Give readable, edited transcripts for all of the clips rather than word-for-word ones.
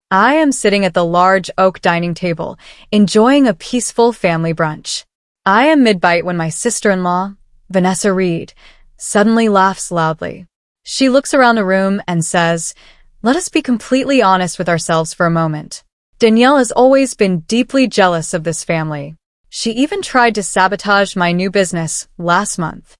I am sitting at the large oak dining table, enjoying a peaceful family brunch. I am mid-bite when my sister-in-law, Vanessa Reed, suddenly laughs loudly. She looks around the room and says, "Let us be completely honest with ourselves for a moment. Danielle has always been deeply jealous of this family. She even tried to sabotage my new business last month."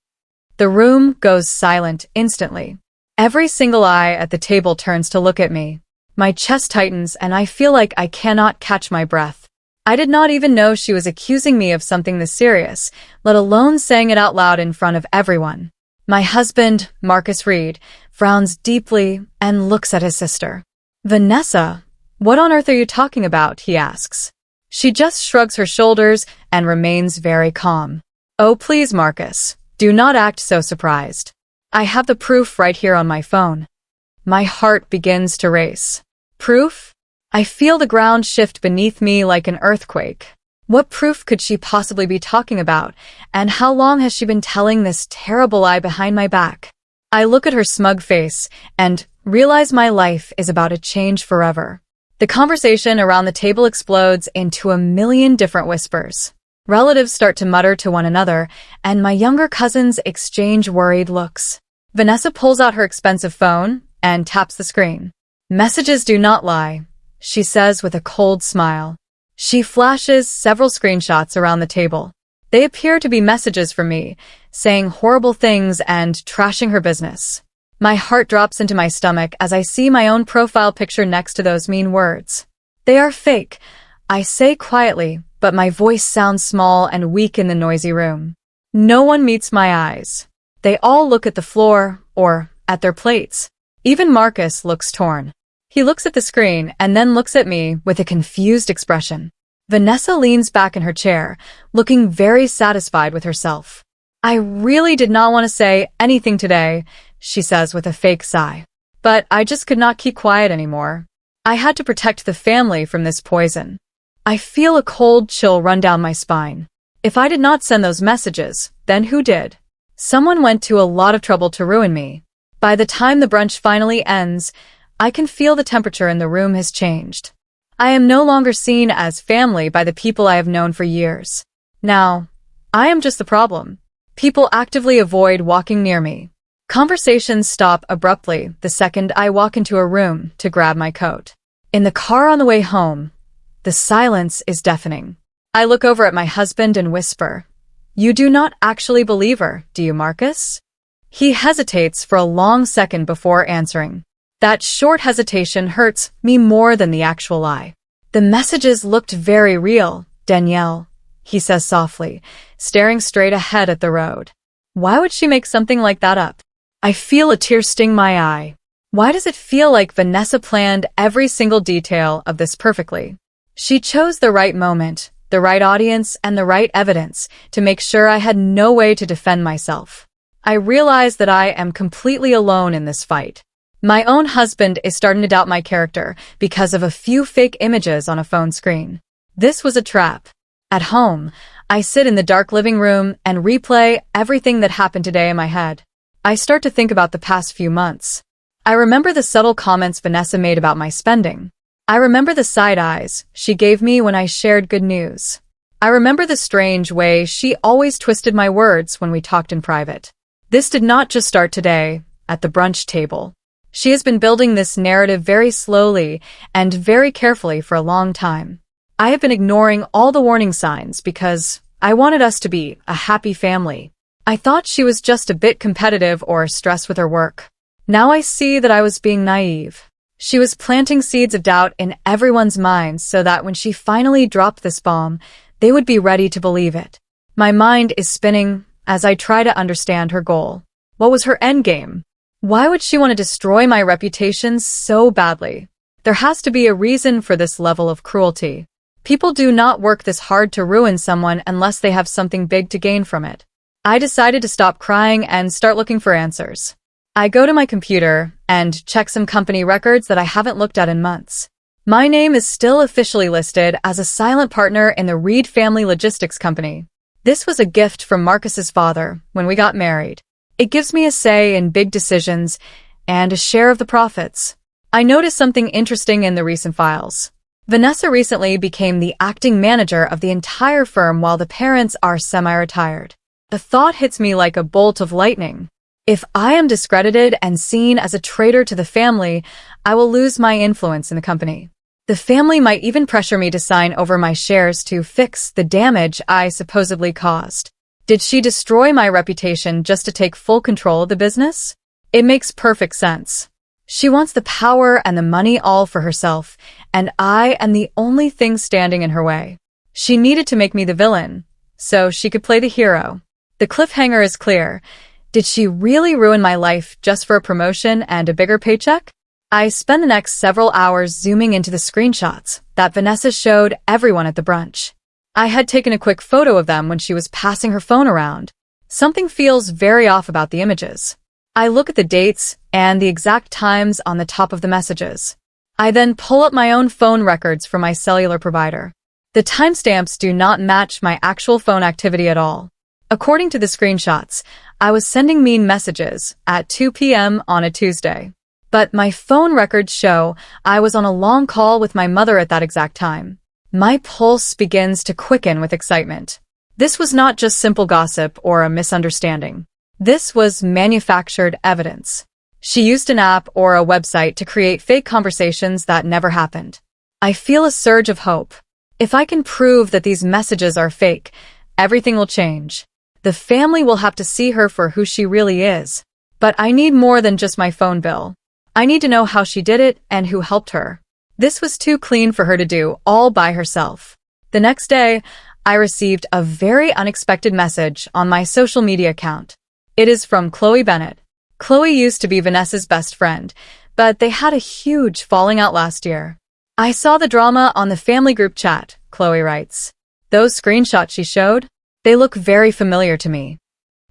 The room goes silent instantly. Every single eye at the table turns to look at me. My chest tightens and I feel like I cannot catch my breath. I did not even know she was accusing me of something this serious, let alone saying it out loud in front of everyone. My husband, Marcus Reed, frowns deeply and looks at his sister. "Vanessa, what on earth are you talking about?" he asks. She just shrugs her shoulders and remains very calm. "Oh, please, Marcus, do not act so surprised. I have the proof right here on my phone." My heart begins to race. Proof? I feel the ground shift beneath me like an earthquake. What proof could she possibly be talking about, and how long has she been telling this terrible lie behind my back? I look at her smug face and realize my life is about to change forever. The conversation around the table explodes into a million different whispers. Relatives start to mutter to one another, and my younger cousins exchange worried looks. Vanessa pulls out her expensive phone and taps the screen. "Messages do not lie," she says with a cold smile. She flashes several screenshots around the table. They appear to be messages from me, saying horrible things and trashing her business. My heart drops into my stomach as I see my own profile picture next to those mean words. "They are fake," I say quietly, but my voice sounds small and weak in the noisy room. No one meets my eyes. They all look at the floor or at their plates. Even Marcus looks torn. He looks at the screen and then looks at me with a confused expression. Vanessa leans back in her chair, looking very satisfied with herself. "I really did not want to say anything today," she says with a fake sigh. "But I just could not keep quiet anymore. I had to protect the family from this poison." I feel a cold chill run down my spine. If I did not send those messages, then who did? Someone went to a lot of trouble to ruin me. By the time the brunch finally ends, I can feel the temperature in the room has changed. I am no longer seen as family by the people I have known for years. Now, I am just the problem. People actively avoid walking near me. Conversations stop abruptly the second I walk into a room to grab my coat. In the car on the way home, the silence is deafening. I look over at my husband and whisper, "You do not actually believe her, do you, Marcus?" He hesitates for a long second before answering. That short hesitation hurts me more than the actual lie. "The messages looked very real, Danielle," he says softly, staring straight ahead at the road. Why would she make something like that up? I feel a tear sting my eye. Why does it feel like Vanessa planned every single detail of this perfectly? She chose the right moment, the right audience, and the right evidence to make sure I had no way to defend myself. I realize that I am completely alone in this fight. My own husband is starting to doubt my character because of a few fake images on a phone screen. This was a trap. At home, I sit in the dark living room and replay everything that happened today in my head. I start to think about the past few months. I remember the subtle comments Vanessa made about my spending. I remember the side eyes she gave me when I shared good news. I remember the strange way she always twisted my words when we talked in private. This did not just start today, at the brunch table. She has been building this narrative very slowly and very carefully for a long time. I have been ignoring all the warning signs because I wanted us to be a happy family. I thought she was just a bit competitive or stressed with her work. Now I see that I was being naive. She was planting seeds of doubt in everyone's minds so that when she finally dropped this bomb, they would be ready to believe it. My mind is spinning as I try to understand her goal. What was her endgame? Why would she want to destroy my reputation so badly? There has to be a reason for this level of cruelty. People do not work this hard to ruin someone unless they have something big to gain from it. I decided to stop crying and start looking for answers. I go to my computer and check some company records that I haven't looked at in months. My name is still officially listed as a silent partner in the Reed Family Logistics Company. This was a gift from Marcus's father when we got married. It gives me a say in big decisions and a share of the profits. I noticed something interesting in the recent files. Vanessa recently became the acting manager of the entire firm while the parents are semi-retired. The thought hits me like a bolt of lightning. If I am discredited and seen as a traitor to the family, I will lose my influence in the company. The family might even pressure me to sign over my shares to fix the damage I supposedly caused. Did she destroy my reputation just to take full control of the business? It makes perfect sense. She wants the power and the money all for herself, and I am the only thing standing in her way. She needed to make me the villain, so she could play the hero. The cliffhanger is clear. Did she really ruin my life just for a promotion and a bigger paycheck? I spent the next several hours zooming into the screenshots that Vanessa showed everyone at the brunch. I had taken a quick photo of them when she was passing her phone around. Something feels very off about the images. I look at the dates and the exact times on the top of the messages. I then pull up my own phone records from my cellular provider. The timestamps do not match my actual phone activity at all. According to the screenshots, I was sending mean messages at 2 p.m. on a Tuesday. But my phone records show I was on a long call with my mother at that exact time. My pulse begins to quicken with excitement. This was not just simple gossip or a misunderstanding. This was manufactured evidence. She used an app or a website to create fake conversations that never happened. I feel a surge of hope. If I can prove that these messages are fake, everything will change. The family will have to see her for who she really is. But I need more than just my phone bill. I need to know how she did it and who helped her. This was too clean for her to do all by herself. The next day, I received a very unexpected message on my social media account. It is from Chloe Bennett. Chloe used to be Vanessa's best friend, but they had a huge falling out last year. I saw the drama on the family group chat, Chloe writes. Those screenshots she showed, they look very familiar to me.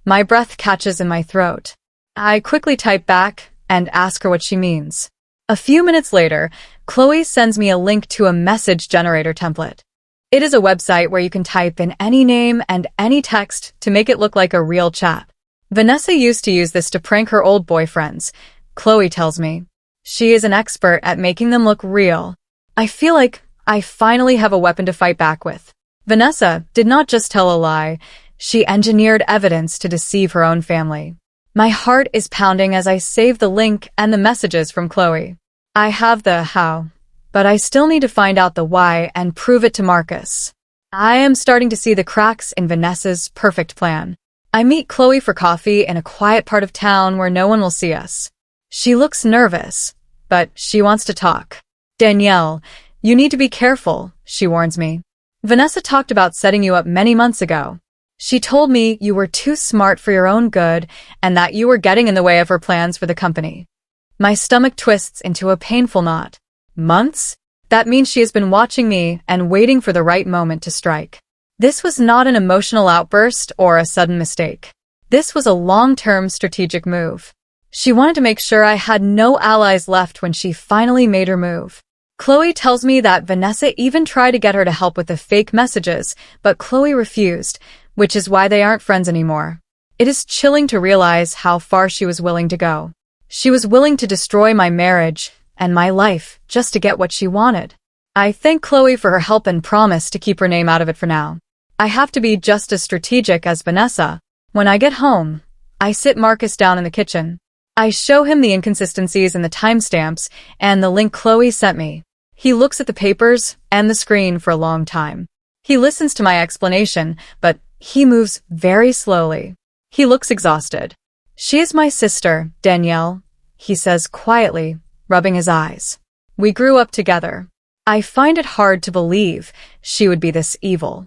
My breath catches in my throat. I quickly type back and ask her what she means. A few minutes later, Chloe sends me a link to a message generator template. It is a website where you can type in any name and any text to make it look like a real chat. Vanessa used to use this to prank her old boyfriends, Chloe tells me. She is an expert at making them look real. I feel like I finally have a weapon to fight back with. Vanessa did not just tell a lie, she engineered evidence to deceive her own family. My heart is pounding as I save the link and the messages from Chloe. I have the how, but I still need to find out the why and prove it to Marcus. I am starting to see the cracks in Vanessa's perfect plan. I meet Chloe for coffee in a quiet part of town where no one will see us. She looks nervous, but she wants to talk. Danielle, you need to be careful, she warns me. Vanessa talked about setting you up many months ago. She told me you were too smart for your own good and that you were getting in the way of her plans for the company. My stomach twists into a painful knot. Months? That means she has been watching me and waiting for the right moment to strike. This was not an emotional outburst or a sudden mistake. This was a long-term strategic move. She wanted to make sure I had no allies left when she finally made her move. Chloe tells me that Vanessa even tried to get her to help with the fake messages, but Chloe refused, which is why they aren't friends anymore. It is chilling to realize how far she was willing to go. She was willing to destroy my marriage and my life just to get what she wanted. I thank Chloe for her help and promise to keep her name out of it for now. I have to be just as strategic as Vanessa. When I get home, I sit Marcus down in the kitchen. I show him the inconsistencies in the timestamps and the link Chloe sent me. He looks at the papers and the screen for a long time. He listens to my explanation, but he moves very slowly. He looks exhausted. She is my sister, Danielle, he says quietly, rubbing his eyes. We grew up together. I find it hard to believe she would be this evil.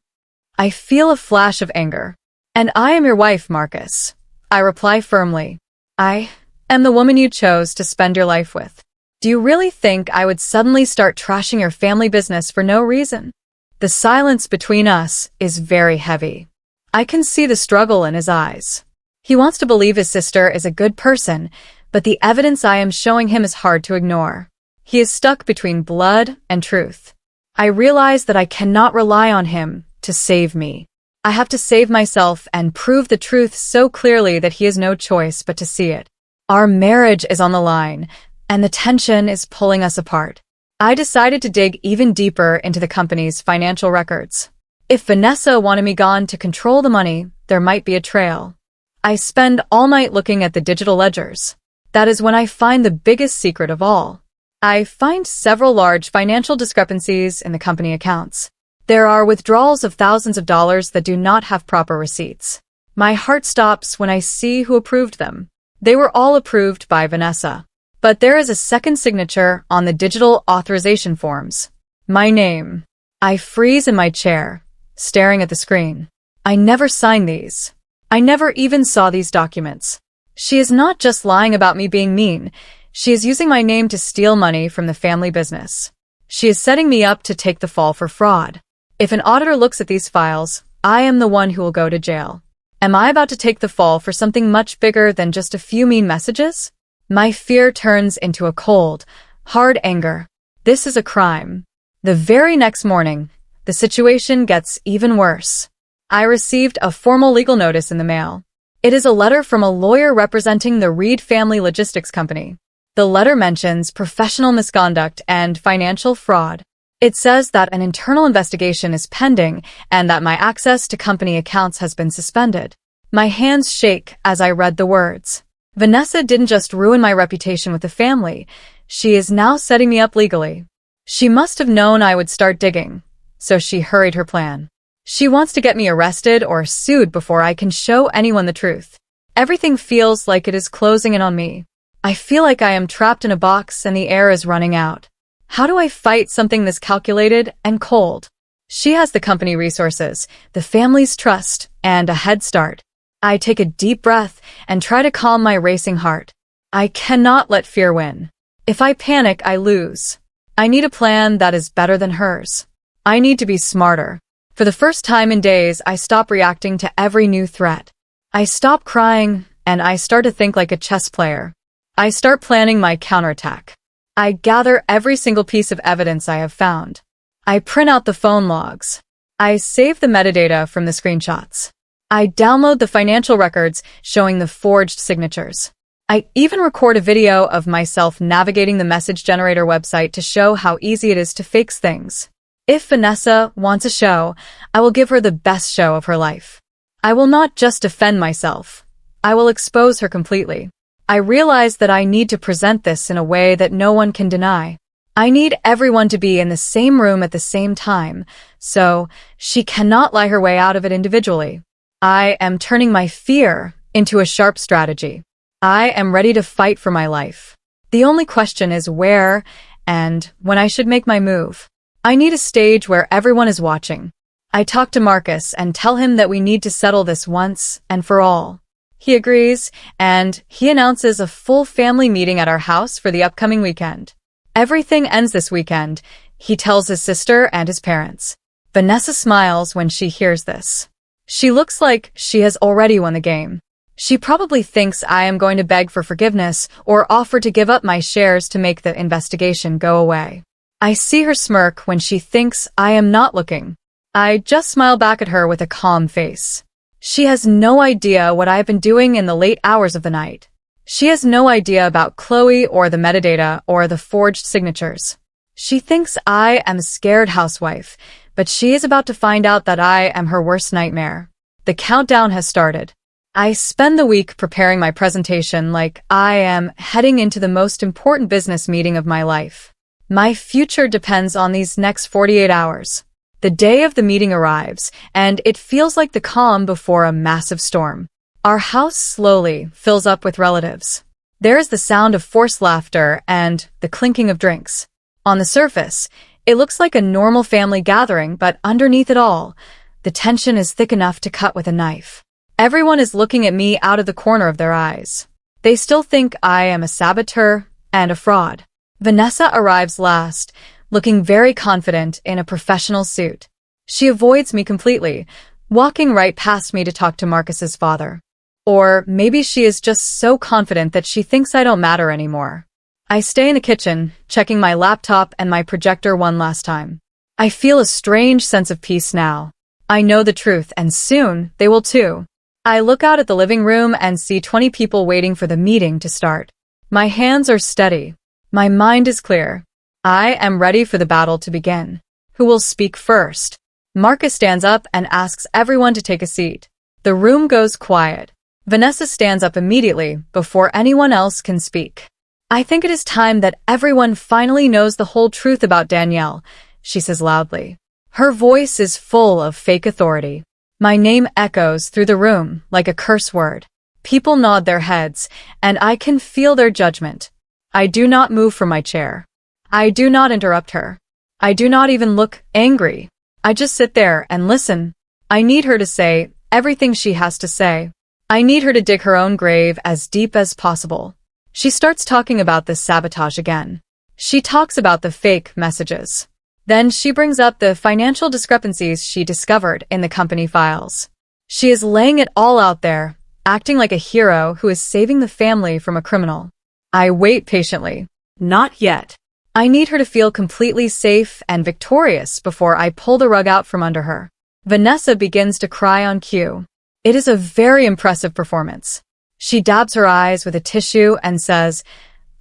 I feel a flash of anger. And I am your wife, Marcus. I reply firmly. I am the woman you chose to spend your life with. Do you really think I would suddenly start trashing your family business for no reason? The silence between us is very heavy. I can see the struggle in his eyes. He wants to believe his sister is a good person, but the evidence I am showing him is hard to ignore. He is stuck between blood and truth. I realize that I cannot rely on him to save me. I have to save myself and prove the truth so clearly that he has no choice but to see it. Our marriage is on the line, and the tension is pulling us apart. I decided to dig even deeper into the company's financial records. If Vanessa wanted me gone to control the money, there might be a trail. I spend all night looking at the digital ledgers. That is when I find the biggest secret of all. I find several large financial discrepancies in the company accounts. There are withdrawals of thousands of dollars that do not have proper receipts. My heart stops when I see who approved them. They were all approved by Vanessa. But there is a second signature on the digital authorization forms. My name. I freeze in my chair, staring at the screen. I never signed these. I never even saw these documents. She is not just lying about me being mean. She is using my name to steal money from the family business. She is setting me up to take the fall for fraud. If an auditor looks at these files, I am the one who will go to jail. Am I about to take the fall for something much bigger than just a few mean messages? My fear turns into a cold, hard anger. This is a crime. The very next morning, the situation gets even worse. I received a formal legal notice in the mail. It is a letter from a lawyer representing the Reed Family Logistics Company. The letter mentions professional misconduct and financial fraud. It says that an internal investigation is pending and that my access to company accounts has been suspended. My hands shake as I read the words. Vanessa didn't just ruin my reputation with the family. She is now setting me up legally. She must have known I would start digging, so she hurried her plan. She wants to get me arrested or sued before I can show anyone the truth. Everything feels like it is closing in on me. I feel like I am trapped in a box and the air is running out. How do I fight something this calculated and cold? She has the company resources, the family's trust, and a head start. I take a deep breath and try to calm my racing heart. I cannot let fear win. If I panic, I lose. I need a plan that is better than hers. I need to be smarter. For the first time in days, I stop reacting to every new threat. I stop crying, and I start to think like a chess player. I start planning my counterattack. I gather every single piece of evidence I have found. I print out the phone logs. I save the metadata from the screenshots. I download the financial records showing the forged signatures. I even record a video of myself navigating the message generator website to show how easy it is to fix things. If Vanessa wants a show, I will give her the best show of her life. I will not just defend myself. I will expose her completely. I realize that I need to present this in a way that no one can deny. I need everyone to be in the same room at the same time, so she cannot lie her way out of it individually. I am turning my fear into a sharp strategy. I am ready to fight for my life. The only question is where and when I should make my move. I need a stage where everyone is watching. I talk to Marcus and tell him that we need to settle this once and for all. He agrees, and he announces a full family meeting at our house for the upcoming weekend. Everything ends this weekend, he tells his sister and his parents. Vanessa smiles when she hears this. She looks like she has already won the game. She probably thinks I am going to beg for forgiveness or offer to give up my shares to make the investigation go away. I see her smirk when she thinks I am not looking. I just smile back at her with a calm face. She has no idea what I have been doing in the late hours of the night. She has no idea about Chloe or the metadata or the forged signatures. She thinks I am a scared housewife, but she is about to find out that I am her worst nightmare. The countdown has started. I spend the week preparing my presentation like I am heading into the most important business meeting of my life. My future depends on these next 48 hours. The day of the meeting arrives, and it feels like the calm before a massive storm. Our house slowly fills up with relatives. There is the sound of forced laughter and the clinking of drinks. On the surface, it looks like a normal family gathering, but underneath it all, the tension is thick enough to cut with a knife. Everyone is looking at me out of the corner of their eyes. They still think I am a saboteur and a fraud. Vanessa arrives last, looking very confident in a professional suit. She avoids me completely, walking right past me to talk to Marcus's father. Or maybe she is just so confident that she thinks I don't matter anymore. I stay in the kitchen, checking my laptop and my projector one last time. I feel a strange sense of peace now. I know the truth, and soon they will too. I look out at the living room and see 20 people waiting for the meeting to start. My hands are steady. My mind is clear. I am ready for the battle to begin. Who will speak first? Marcus stands up and asks everyone to take a seat. The room goes quiet. Vanessa stands up immediately before anyone else can speak. I think it is time that everyone finally knows the whole truth about Danielle, she says loudly. Her voice is full of fake authority. My name echoes through the room like a curse word. People nod their heads, and I can feel their judgment. I do not move from my chair. I do not interrupt her. I do not even look angry. I just sit there and listen. I need her to say everything she has to say. I need her to dig her own grave as deep as possible. She starts talking about this sabotage again. She talks about the fake messages. Then she brings up the financial discrepancies she discovered in the company files. She is laying it all out there, acting like a hero who is saving the family from a criminal. I wait patiently. Not yet. I need her to feel completely safe and victorious before I pull the rug out from under her. Vanessa begins to cry on cue. It is a very impressive performance. She dabs her eyes with a tissue and says,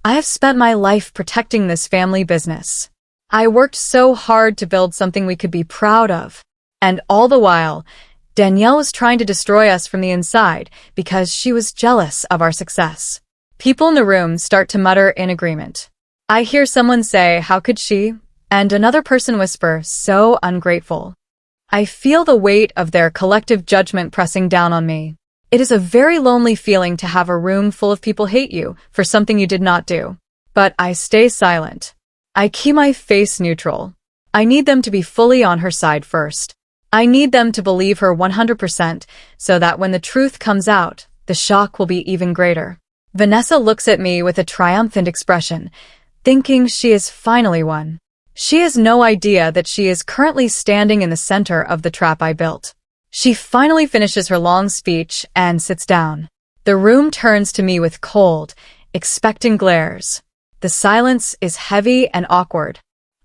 I have spent my life protecting this family business. I worked so hard to build something we could be proud of. And all the while, Danielle was trying to destroy us from the inside because she was jealous of our success. People in the room start to mutter in agreement. I hear someone say, how could she? And another person whisper, so ungrateful. I feel the weight of their collective judgment pressing down on me. It is a very lonely feeling to have a room full of people hate you for something you did not do. But I stay silent. I keep my face neutral. I need them to be fully on her side first. I need them to believe her 100% so that when the truth comes out, the shock will be even greater. Vanessa looks at me with a triumphant expression, thinking she has finally won. She has no idea that she is currently standing in the center of the trap I built. She finally finishes her long speech and sits down. The room turns to me with cold, expectant glares. The silence is heavy and awkward.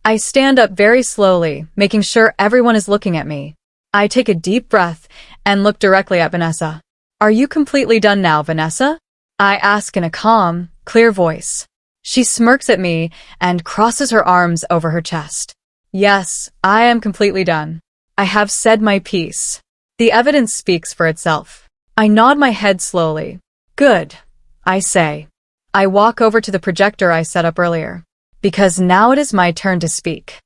I stand up very slowly, making sure everyone is looking at me. I take a deep breath and look directly at Vanessa. Are you completely done now, Vanessa? I ask in a calm, clear voice. She smirks at me and crosses her arms over her chest. Yes, I am completely done. I have said my piece. The evidence speaks for itself. I nod my head slowly. Good, I say. I walk over to the projector I set up earlier. Because now it is my turn to speak.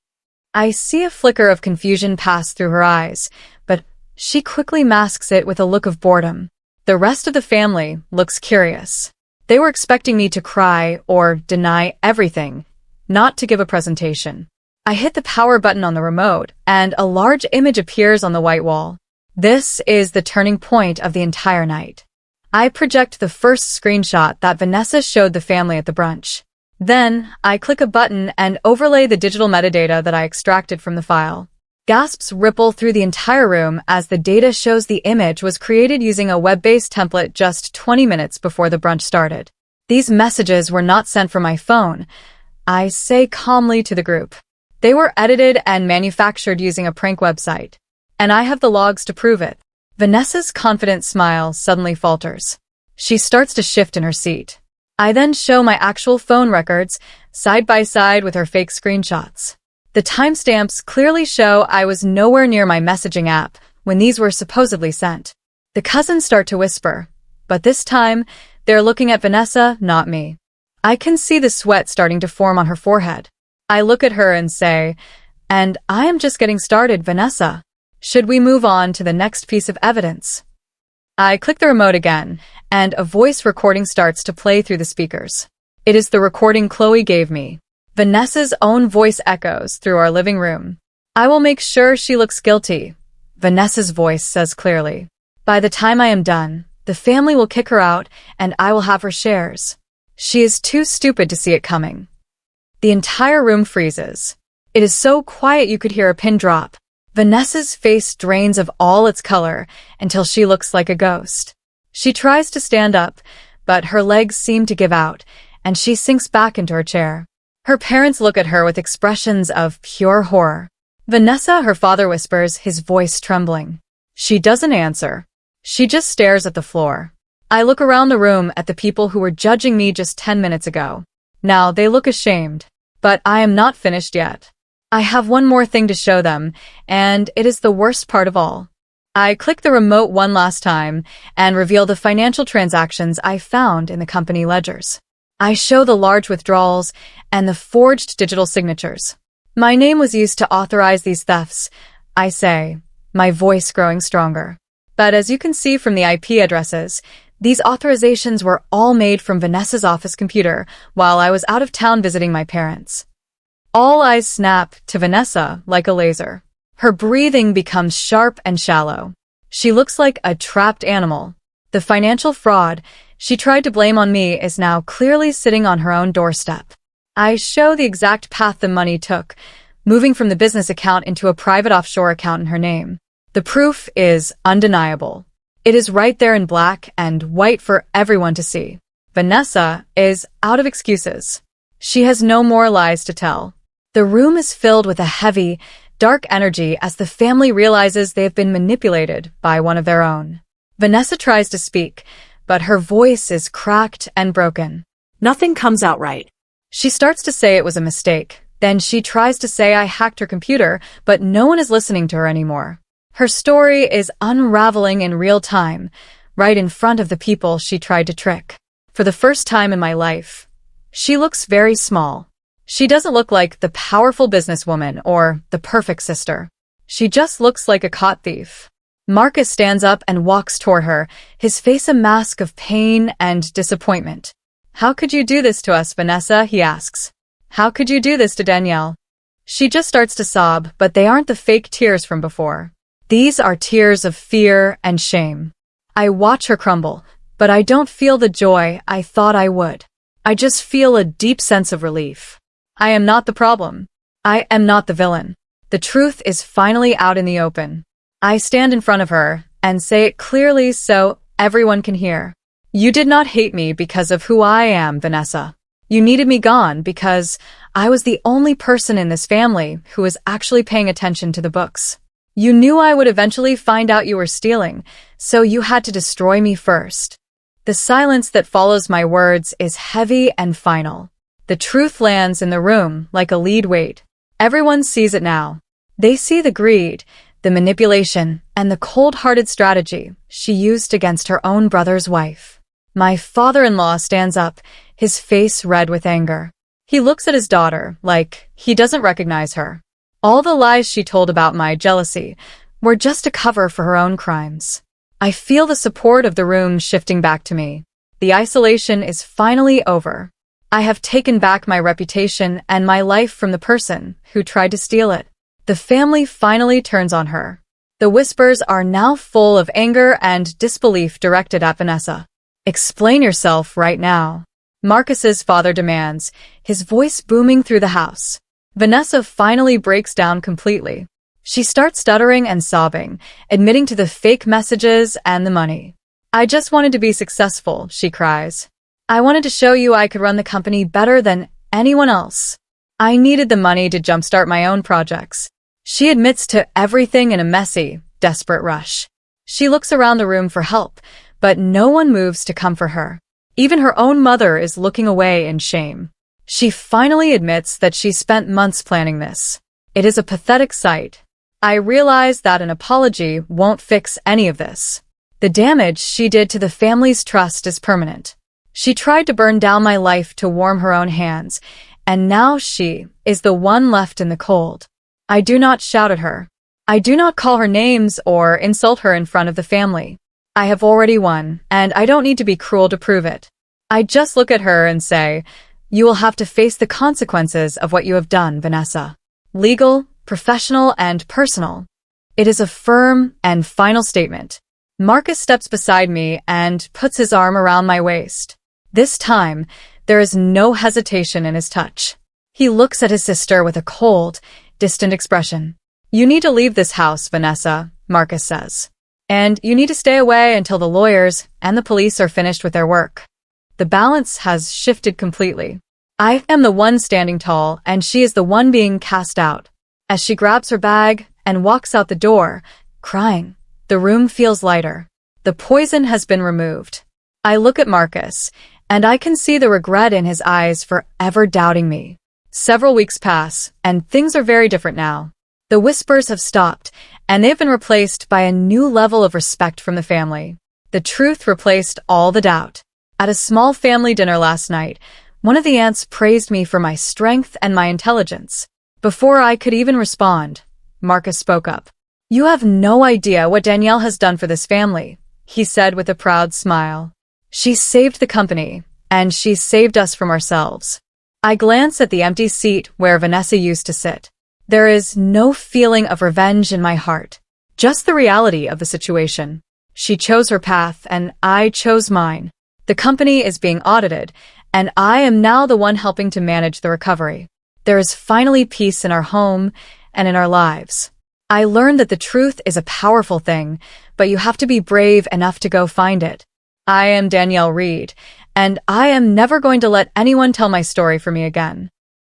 I see a flicker of confusion pass through her eyes, but she quickly masks it with a look of boredom. The rest of the family looks curious. They were expecting me to cry or deny everything, not to give a presentation. I hit the power button on the remote, and a large image appears on the white wall. This is the turning point of the entire night. I project the first screenshot that Vanessa showed the family at the brunch. Then, I click a button and overlay the digital metadata that I extracted from the file. Gasps ripple through the entire room as the data shows the image was created using a web-based template just 20 minutes before the brunch started. These messages were not sent from my phone, I say calmly to the group. They were edited and manufactured using a prank website. And I have the logs to prove it. Vanessa's confident smile suddenly falters. She starts to shift in her seat. I then show my actual phone records, side by side with her fake screenshots. The timestamps clearly show I was nowhere near my messaging app when these were supposedly sent. The cousins start to whisper, but this time, they're looking at Vanessa, not me. I can see the sweat starting to form on her forehead. I look at her and say, and I am just getting started, Vanessa. Should we move on to the next piece of evidence? I click the remote again, and a voice recording starts to play through the speakers. It is the recording Chloe gave me. Vanessa's own voice echoes through our living room. I will make sure she looks guilty, Vanessa's voice says clearly. By the time I am done, the family will kick her out and I will have her shares. She is too stupid to see it coming. The entire room freezes. It is so quiet you could hear a pin drop. Vanessa's face drains of all its color until she looks like a ghost. She tries to stand up, but her legs seem to give out, and she sinks back into her chair. Her parents look at her with expressions of pure horror. Vanessa, her father whispers, his voice trembling. She doesn't answer. She just stares at the floor. I look around the room at the people who were judging me just 10 minutes ago. Now they look ashamed. But I am not finished yet. I have one more thing to show them, and it is the worst part of all. I click the remote one last time and reveal the financial transactions I found in the company ledgers. I show the large withdrawals and the forged digital signatures. My name was used to authorize these thefts, I say, my voice growing stronger. But as you can see from the IP addresses, these authorizations were all made from Vanessa's office computer while I was out of town visiting my parents. All eyes snap to Vanessa like a laser. Her breathing becomes sharp and shallow. She looks like a trapped animal. The financial fraud she tried to blame on me is now clearly sitting on her own doorstep. I show the exact path the money took, moving from the business account into a private offshore account in her name. The proof is undeniable. It is right there in black and white for everyone to see. Vanessa is out of excuses. She has no more lies to tell. The room is filled with a heavy, dark energy as the family realizes they have been manipulated by one of their own. Vanessa tries to speak, but her voice is cracked and broken. Nothing comes out right. She starts to say it was a mistake. Then she tries to say I hacked her computer, but no one is listening to her anymore. Her story is unraveling in real time, right in front of the people she tried to trick. For the first time in my life, she looks very small. She doesn't look like the powerful businesswoman or the perfect sister. She just looks like a caught thief. Marcus stands up and walks toward her, his face a mask of pain and disappointment. How could you do this to us, Vanessa? He asks. How could you do this to Danielle? She just starts to sob, but they aren't the fake tears from before. These are tears of fear and shame. I watch her crumble, but I don't feel the joy I thought I would. I just feel a deep sense of relief. I am not the problem. I am not the villain. The truth is finally out in the open. I stand in front of her and say it clearly so everyone can hear. You did not hate me because of who I am, Vanessa. You needed me gone because I was the only person in this family who was actually paying attention to the books. You knew I would eventually find out you were stealing, so you had to destroy me first. The silence that follows my words is heavy and final. The truth lands in the room like a lead weight. Everyone sees it now. They see the greed, the manipulation, and the cold-hearted strategy she used against her own brother's wife. My father-in-law stands up, his face red with anger. He looks at his daughter like he doesn't recognize her. All the lies she told about my jealousy were just a cover for her own crimes. I feel the support of the room shifting back to me. The isolation is finally over. I have taken back my reputation and my life from the person who tried to steal it. The family finally turns on her. The whispers are now full of anger and disbelief directed at Vanessa. Explain yourself right now. Marcus's father demands, his voice booming through the house. Vanessa finally breaks down completely. She starts stuttering and sobbing, admitting to the fake messages and the money. I just wanted to be successful, she cries. I wanted to show you I could run the company better than anyone else. I needed the money to jumpstart my own projects. She admits to everything in a messy, desperate rush. She looks around the room for help, but no one moves to come for her. Even her own mother is looking away in shame. She finally admits that she spent months planning this. It is a pathetic sight. I realize that an apology won't fix any of this. The damage she did to the family's trust is permanent. She tried to burn down my life to warm her own hands, and now she is the one left in the cold. I do not shout at her. I do not call her names or insult her in front of the family. I have already won, and I don't need to be cruel to prove it. I just look at her and say, you will have to face the consequences of what you have done, Vanessa. Legal, professional, and personal. It is a firm and final statement. Marcus steps beside me and puts his arm around my waist. This time, there is no hesitation in his touch. He looks at his sister with a cold, distant expression. You need to leave this house, Vanessa, Marcus says. And you need to stay away until the lawyers and the police are finished with their work. The balance has shifted completely. I am the one standing tall, and she is the one being cast out. As she grabs her bag and walks out the door, crying, the room feels lighter. The poison has been removed. I look at Marcus, and I can see the regret in his eyes for ever doubting me. Several weeks pass, and things are very different now. The whispers have stopped, and they've been replaced by a new level of respect from the family. The truth replaced all the doubt. At a small family dinner last night, one of the aunts praised me for my strength and my intelligence. Before I could even respond, Marcus spoke up. "You have no idea what Danielle has done for this family," he said with a proud smile. "She saved the company, and she saved us from ourselves." I glanced at the empty seat where Vanessa used to sit. There is no feeling of revenge in my heart, just the reality of the situation. She chose her path, and I chose mine. The company is being audited, and I am now the one helping to manage the recovery. There is finally peace in our home and in our lives. I learned that the truth is a powerful thing, but you have to be brave enough to go find it. I am Danielle Reed, and I am never going to let anyone tell my story for me again.